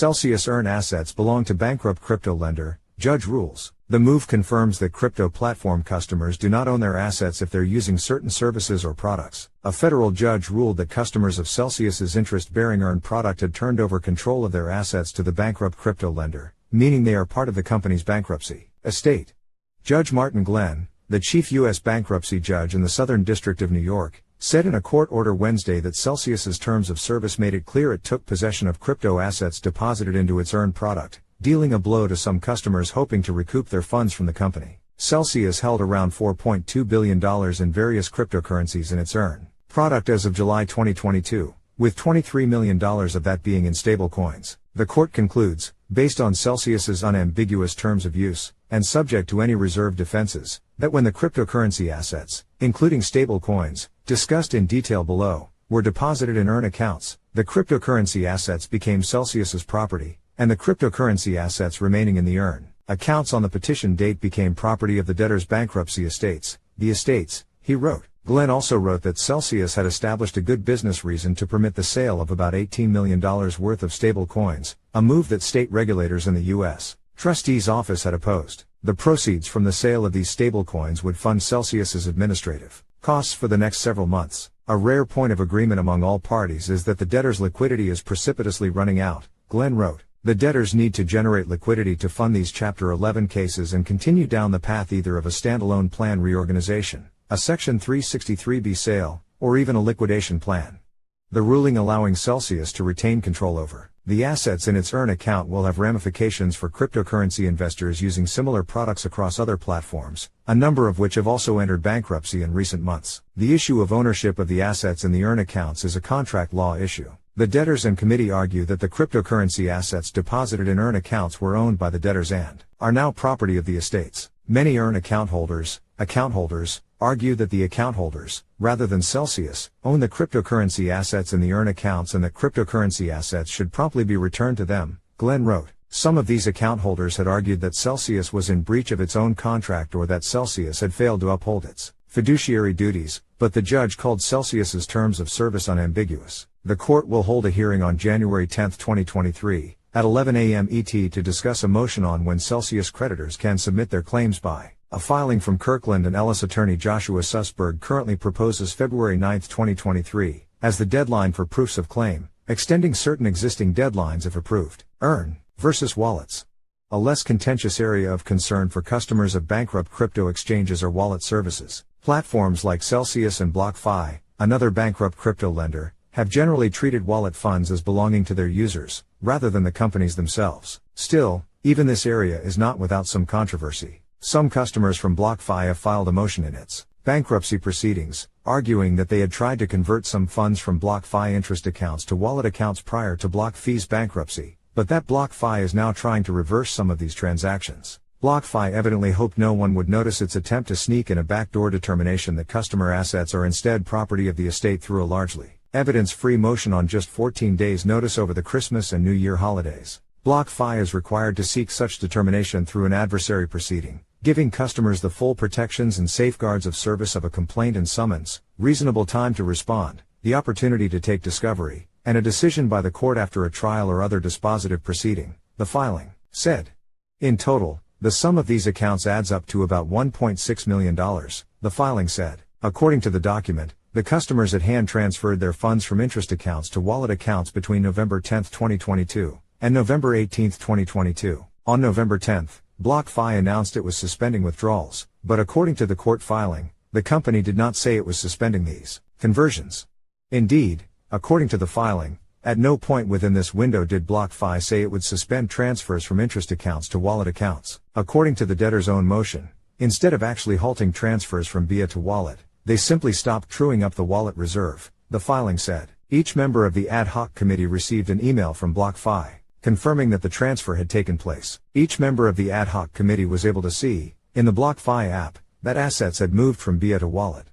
Celsius earn assets belong to bankrupt crypto lender, judge rules. The move confirms that crypto platform customers do not own their assets if they're using certain services or products. A federal judge ruled that customers of Celsius's interest-bearing earn product had turned over control of their assets to the bankrupt crypto lender, meaning they are part of the company's bankruptcy estate. Judge Martin Glenn, the chief U.S. bankruptcy judge in the Southern District of New York, said in a court order Wednesday that Celsius's terms of service made it clear it took possession of crypto assets deposited into its earned product, dealing a blow to some customers hoping to recoup their funds from the company. Celsius held around $4.2 billion in various cryptocurrencies in its earn product as of July 2022, with $23 million of that being in stablecoins. The court concludes, based on Celsius's unambiguous terms of use, and subject to any reserved defenses, that when the cryptocurrency assets, including stablecoins, discussed in detail below, were deposited in earn accounts, the cryptocurrency assets became Celsius's property, and the cryptocurrency assets remaining in the earn accounts on the petition date became property of the debtor's bankruptcy estates. The estates, he wrote. Glenn also wrote that Celsius had established a good business reason to permit the sale of about $18 million worth of stablecoins, a move that state regulators in the U.S. Trustee's office had opposed. The proceeds from the sale of these stablecoins would fund Celsius's administrative costs for the next several months. A rare point of agreement among all parties is that the debtor's liquidity is precipitously running out, Glenn wrote. The debtors need to generate liquidity to fund these Chapter 11 cases and continue down the path either of a standalone plan reorganization, a Section 363B sale, or even a liquidation plan. The ruling allowing Celsius to retain control over the assets in its earn account will have ramifications for cryptocurrency investors using similar products across other platforms, a number of which have also entered bankruptcy in recent months. The issue of ownership of the assets in the earn accounts is a contract law issue. The debtors and committee argue that the cryptocurrency assets deposited in earn accounts were owned by the debtors and are now property of the estates. Many earn account holders, argue that the account holders, rather than Celsius, own the cryptocurrency assets in the earn accounts and that cryptocurrency assets should promptly be returned to them, Glenn wrote. Some of these account holders had argued that Celsius was in breach of its own contract or that Celsius had failed to uphold its fiduciary duties, but the judge called Celsius's terms of service unambiguous. The court will hold a hearing on January 10, 2023, at 11 a.m. ET to discuss a motion on when Celsius creditors can submit their claims by. A filing from Kirkland & Ellis attorney Joshua Sussberg currently proposes February 9, 2023, as the deadline for proofs of claim, extending certain existing deadlines if approved. Earn versus wallets. A less contentious area of concern for customers of bankrupt crypto exchanges are wallet services. Platforms like Celsius and BlockFi, another bankrupt crypto lender, have generally treated wallet funds as belonging to their users, rather than the companies themselves. Still, even this area is not without some controversy. Some customers from BlockFi have filed a motion in its bankruptcy proceedings, arguing that they had tried to convert some funds from BlockFi interest accounts to wallet accounts prior to BlockFi's bankruptcy, but that BlockFi is now trying to reverse some of these transactions. BlockFi evidently hoped no one would notice its attempt to sneak in a backdoor determination that customer assets are instead property of the estate through a largely evidence-free motion on just 14 days' notice over the Christmas and New Year holidays. BlockFi is required to seek such determination through an adversary proceeding, giving customers the full protections and safeguards of service of a complaint and summons, reasonable time to respond, the opportunity to take discovery, and a decision by the court after a trial or other dispositive proceeding, the filing said. In total, the sum of these accounts adds up to about $1.6 million, the filing said. According to the document, the customers at hand transferred their funds from interest accounts to wallet accounts between November 10, 2022, and November 18, 2022. On November 10, BlockFi announced it was suspending withdrawals, but according to the court filing, the company did not say it was suspending these conversions. Indeed, according to the filing, at no point within this window did BlockFi say it would suspend transfers from interest accounts to wallet accounts. According to the debtor's own motion, instead of actually halting transfers from BIA to wallet, they simply stopped truing up the wallet reserve, the filing said. Each member of the ad hoc committee received an email from BlockFi, confirming that the transfer had taken place. Each member of the ad hoc committee was able to see, in the BlockFi app, that assets had moved from BIA to wallet.